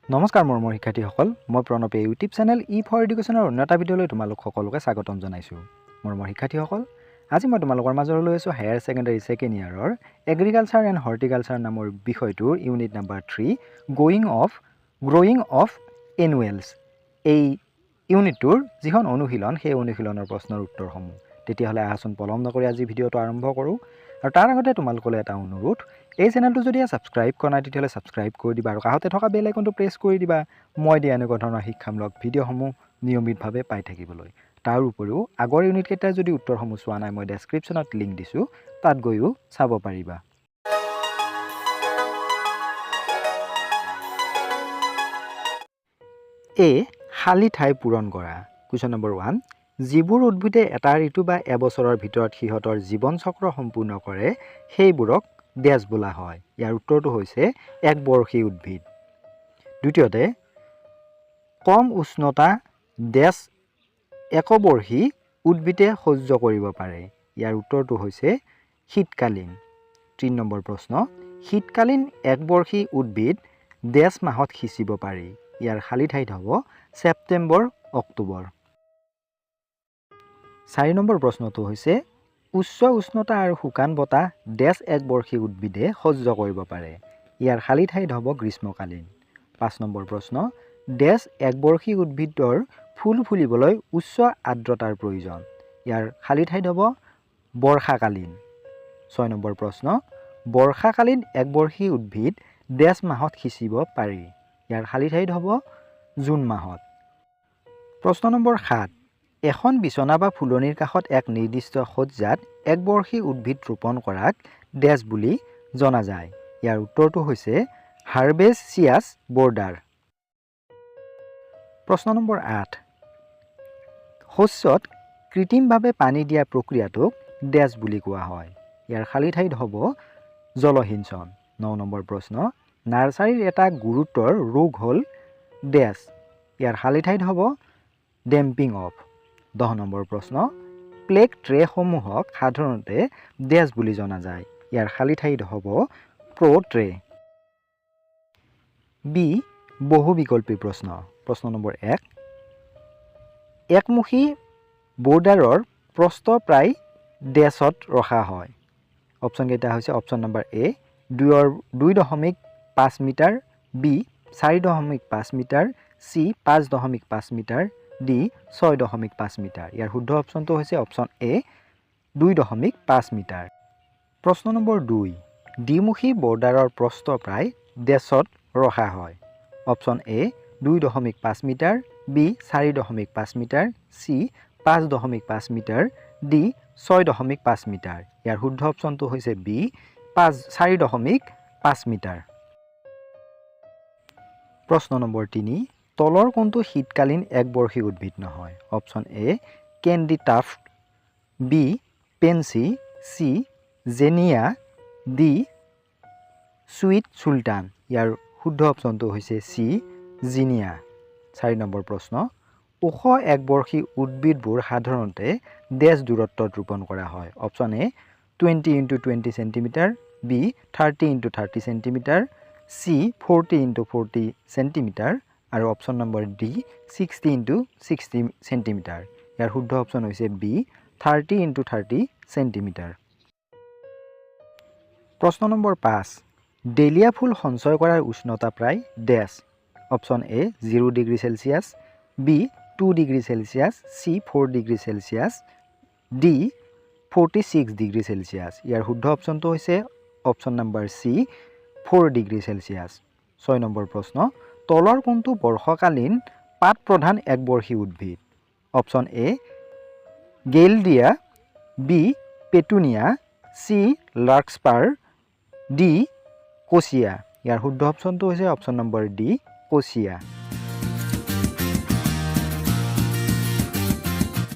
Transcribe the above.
নমস্কাৰ মোৰ শিক্ষাৰ্থীসকল মই প্ৰণৱ ইউটিউব চেনেল ফৰ এডুকেশ্যনৰ অন্য এটা ভিডিঅ'লৈ তোমালোক সকলোকে স্বাগতম জনাইছোঁ মোৰ শিক্ষাৰ্থীসকল আজি মই তোমালোকৰ মাজলৈ লৈ আছোঁ হায়াৰ ছেকেণ্ডাৰী ছেকেণ্ড ইয়াৰৰ এগ্ৰিকালচাৰ এণ্ড হৰ্টিকালচাৰ নামৰ বিষয়টোৰ unit number 3 growing of annuals এই ইউনিটটোৰ যিখন অনুশীলন সেই অনুশীলনৰ প্ৰশ্নৰ উত্তৰসমূহ তেতিয়াহ'লে আহাচোন পলম নকৰি আজি ভিডিঅ'টো আৰম্ভ কৰোঁ আৰু তাৰ আগতে তোমালোকলৈ এটা অনুৰোধ এই চেনেলটো যদি ছাবস্ক্ৰাইব কৰা নাই তেতিয়াহ'লে ছাবস্ক্ৰাইব কৰি দিবা আৰু কাষতে থকা বেল আইকনটো প্ৰেছ কৰি দিবা মই দিয়া এনেকুৱা ধৰণৰ শিক্ষামূলক ভিডিঅ'সমূহ নিয়মিতভাৱে পাই থাকিবলৈ তাৰ উপৰিও আগৰ ইউনিটকেইটাৰ যদি উত্তৰসমূহ চোৱা নাই মই ডেছক্ৰিপশ্যনত লিংক দিছোঁ তাত গৈও চাব পাৰিবা খালী ঠাই পূৰণ কৰা কুৱেশ্যন নম্বৰ 1 যিবোৰ উদ্ভিদে এটা ঋতু বা এবছৰৰ ভিতৰত সিহঁতৰ জীৱন চক্ৰ সম্পূৰ্ণ কৰে সেইবোৰক ডেছ বোলা হয় ইয়াৰ উত্তৰটো হৈছে একবৰ্ষী উদ্ভিদ দ্বিতীয়তে কম উষ্ণতা ডেছ একবৰ্ষী উদ্ভিদে সহ্য কৰিব পাৰে ইয়াৰ উত্তৰটো হৈছে শীতকালীন 3 নম্বৰ প্ৰশ্ন শীতকালীন একবৰ্ষী উদ্ভিদ ডেছ মাহত সিঁচিব পাৰি ইয়াৰ খালী ঠাইত হ'ব ছেপ্টেম্বৰ অক্টোবৰ 4 নম্বৰ প্ৰশ্নটো হৈছে উচ্চ উষ্ণতা আৰু শুকান বতাহ ডেছ একবৰ্ষী উদ্ভিদে সহ্য কৰিব পাৰে ইয়াৰ খালী ঠাইত হ'ব গ্ৰীষ্মকালীন 5 নম্বৰ প্ৰশ্ন ডেছ একবৰ্ষী উদ্ভিদৰ ফুল ফুলিবলৈ উচ্চ আৰ্দ্ৰতাৰ প্ৰয়োজন ইয়াৰ খালী ঠাইত হ'ব বৰ্ষাকালীন 6 নম্বৰ প্ৰশ্ন বৰ্ষাকালীন একবৰ্ষী উদ্ভিদ ডেছ মাহত সিঁচিব পাৰি ইয়াৰ খালী ঠাইত হ'ব জুন মাহত প্ৰশ্ন নম্বৰ 7 এখন বিচনা বা ফুলনিৰ কাষত এক নিৰ্দিষ্ট সজ্জাত একবৰ্ষী উদ্ভিদ ৰোপণ কৰাক ডেছ বুলি জনা যায় ইয়াৰ উত্তৰটো হৈছে হাৰ্বেচিয়াছ বৰ্ডাৰ প্ৰশ্ন নম্বৰ 8 শস্যত কৃত্ৰিমভাৱে পানী দিয়া প্ৰক্ৰিয়াটোক ডেছ বুলি কোৱা হয় ইয়াৰ খালী ঠাইত হ'ব জলসিঞ্চন 9 নম্বৰ প্ৰশ্ন নাৰ্চাৰীৰ এটা গুৰুতৰ ৰোগ হ'ল ডেছ ইয়াৰ খালী ঠাইত হ'ব ডেম্পিং অফ 10 নম্বৰ প্ৰশ্ন প্লেগ ট্ৰেসমূহক সাধাৰণতে ডেছ বুলি জনা যায় ইয়াৰ খালী ঠাইত হ'ব প্ৰ'ট্ৰে বি বহুবিকল্পী প্ৰশ্ন নম্বৰ 1 একমুখী বৰ্ডাৰৰ প্ৰস্থ প্ৰায় ডেছত ৰখা হয় অপশ্যনকেইটা হৈছে option number A 2.5 metre B 4.5 metre C 5.5 metre D 6.5 metre ইয়াৰ শুদ্ধ অপশ্যনটো হৈছে অপশ্যন এ 2.5 মিটাৰ প্ৰশ্ন নম্বৰ 2 দ্বিমুখী বৰ্ডাৰৰ প্ৰস্থ প্ৰায় ডেছত ৰখা হয় option A 2.5 metre B 4.5 metre C 5.5 metre D 6.5 metre ইয়াৰ শুদ্ধ অপশ্যনটো হৈছে বি 4.5 মিটাৰ প্ৰশ্ন নম্বৰ 3 তলৰ কোনটো শীতকালীন একবৰ্ষী উদ্ভিদ নহয় option A candytuft B pansy C zinnia D sweet sultan ইয়াৰ শুদ্ধ অপশ্যনটো হৈছে চি জিনিয়া 4 নম্বৰ প্ৰশ্ন ওখ একবৰ্ষী উদ্ভিদবোৰ সাধাৰণতে ডেছ দূৰত্বত ৰোপণ কৰা হয় option A 20 × 20 centimetre B 30 × 30 centimetre C 40 × 40 centimetre আৰু অপশ্যন নম্বৰ ডি 60 × 60 চেণ্টিমিটাৰ ইয়াৰ শুদ্ধ অপশ্যন হৈছে বি 30 × 30 চেণ্টিমিটাৰ প্ৰশ্ন নম্বৰ 5 ডেলিয়া ফুল সঞ্চয় কৰাৰ উষ্ণতা প্ৰায় ডেছ option A 0 degree Celsius B 2 degree Celsius C 4 degree Celsius D 46 degree Celsius ইয়াৰ শুদ্ধ অপশ্যনটো হৈছে option number C 4 degree Celsius 6 number প্ৰশ্ন তলৰ কোনটো বৰ্ষকালীন পাত প্ৰধান একবৰ্ষী উদ্ভিদ option A gaillardia B petunia C larkspur D kochia ইয়াৰ শুদ্ধ অপশ্যনটো হৈছে অপশ্যন নম্বৰ ডি কোচিয়া